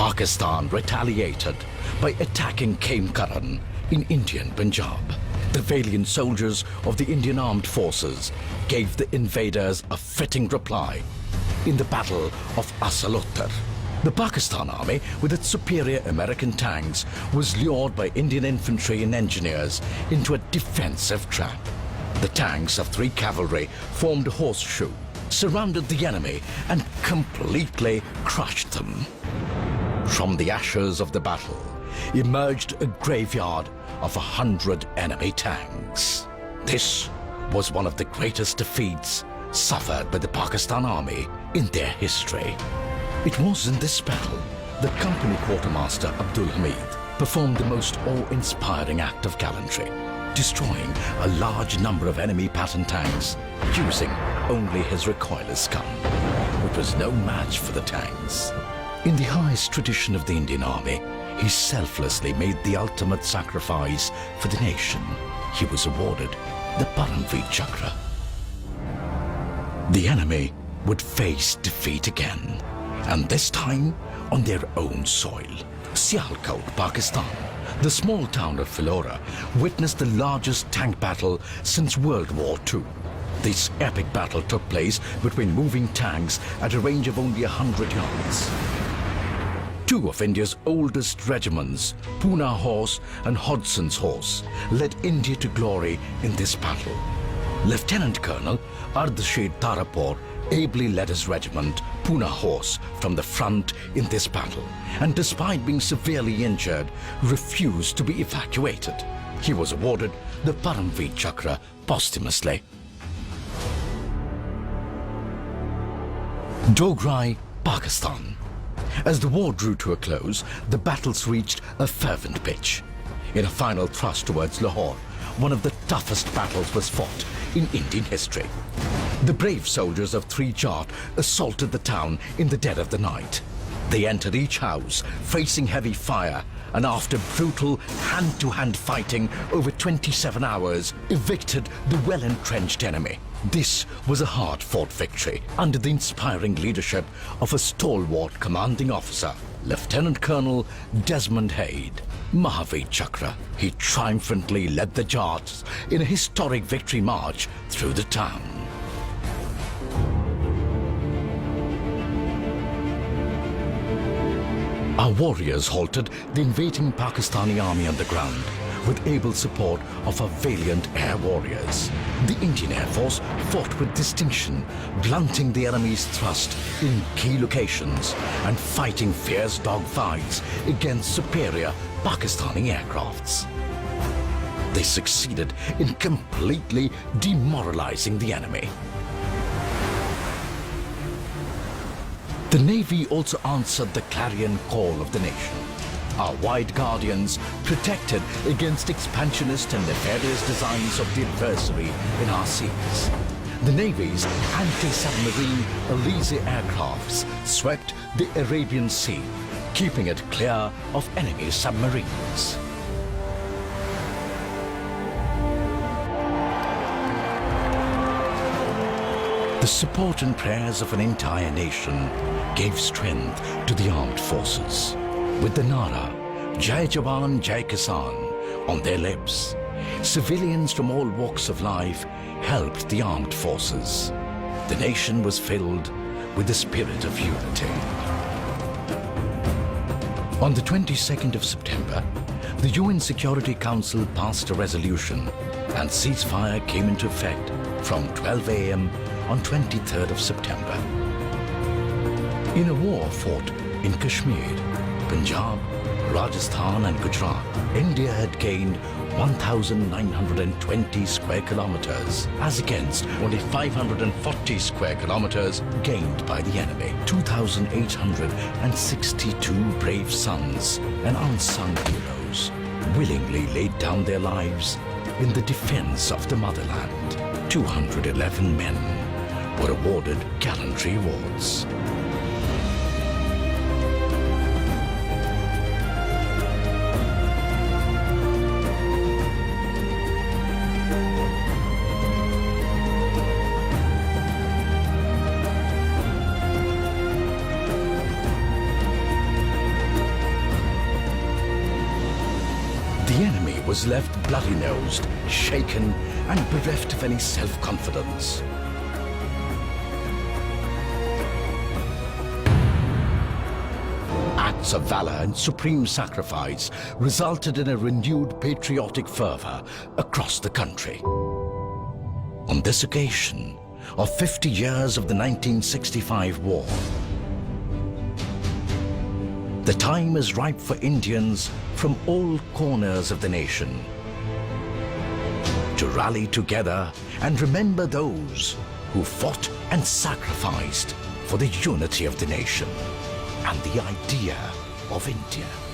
Pakistan retaliated by attacking Kain in Indian Punjab. The valiant soldiers of the Indian Armed Forces gave the invaders a fitting reply in the Battle of Asal. The Pakistan Army, with its superior American tanks, was lured by Indian infantry and engineers into a defensive trap. The tanks of 3 cavalry formed a horseshoe, surrounded the enemy and completely crushed them. From the ashes of the battle emerged a graveyard of 100 enemy tanks. This was one of the greatest defeats suffered by the Pakistan Army in their history. It was in this battle that Company Quartermaster Abdul Hamid performed the most awe-inspiring act of gallantry, destroying a large number of enemy Patton tanks using only his recoilless gun, which was no match for the tanks. In the highest tradition of the Indian Army, he selflessly made the ultimate sacrifice for the nation. He was awarded the Paramveer Chakra. The enemy would face defeat again, and this time on their own soil. Sialkot, Pakistan, the small town of Philora, witnessed the largest tank battle since World War II. This epic battle took place between moving tanks at a range of only 100 yards. 2 of India's oldest regiments, Poona Horse and Hodson's Horse, led India to glory in this battle. Lieutenant Colonel Ardashid Tarapur ably led his regiment, Poona Horse, from the front in this battle, and despite being severely injured, refused to be evacuated. He was awarded the Paramveer Chakra posthumously. Dograi, Pakistan. As the war drew to a close, the battles reached a fervent pitch. In a final thrust towards Lahore, one of the toughest battles was fought in Indian history. The brave soldiers of 3 Jat assaulted the town in the dead of the night. They entered each house, facing heavy fire, and after brutal hand-to-hand fighting over 27 hours, evicted the well-entrenched enemy. This was a hard-fought victory under the inspiring leadership of a stalwart commanding officer, Lieutenant Colonel Desmond Hayde. Mahavir Chakra, he triumphantly led the Jats in a historic victory march through the town. Our warriors halted the invading Pakistani army on the ground with able support of our valiant air warriors. The Indian Air Force fought with distinction, blunting the enemy's thrust in key locations and fighting fierce dogfights against superior Pakistani aircrafts. They succeeded in completely demoralizing the enemy. The Navy also answered the clarion call of the nation. Our white guardians protected against expansionist and nefarious designs of the adversary in our seas. The Navy's anti-submarine Elise aircrafts swept the Arabian Sea, keeping it clear of enemy submarines. The support and prayers of an entire nation gave strength to the armed forces. With the Nara, Jai Jawan, Jai Kisan, on their lips, civilians from all walks of life helped the armed forces. The nation was filled with the spirit of unity. On the 22nd of September, the UN Security Council passed a resolution and ceasefire came into effect from 12 a.m. on 23rd of September. In a war fought in Kashmir, Punjab, Rajasthan and Gujarat, India had gained 1,920 square kilometers as against only 540 square kilometers gained by the enemy. 2,862 brave sons and unsung heroes willingly laid down their lives in the defense of the motherland. 211 men were awarded gallantry awards. was left bloody-nosed, shaken, and bereft of any self-confidence. Acts of valor and supreme sacrifice resulted in a renewed patriotic fervor across the country. On this occasion of 50 years of the 1965 war, the time is ripe for Indians from all corners of the nation to rally together and remember those who fought and sacrificed for the unity of the nation and the idea of India.